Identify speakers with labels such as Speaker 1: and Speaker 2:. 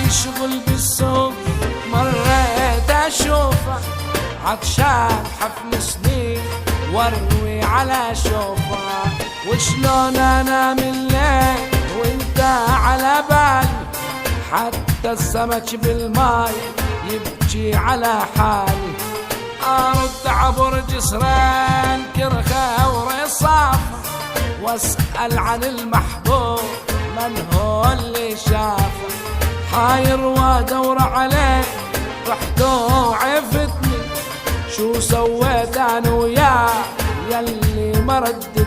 Speaker 1: يشغل بالسوق مريت اشوفه عطشان حفل سنين واروي على شوفه. وشلون انا من الليل وانت على بالي، حتى السمك بالماي يبكي على حالي. ارد عبر جسرين كرخه ورصافه واسال عن المحبوب من هو اللي شافه. حاير وادور عليه رحت وعفتني، شو سويت انا وياه يلي ما ردت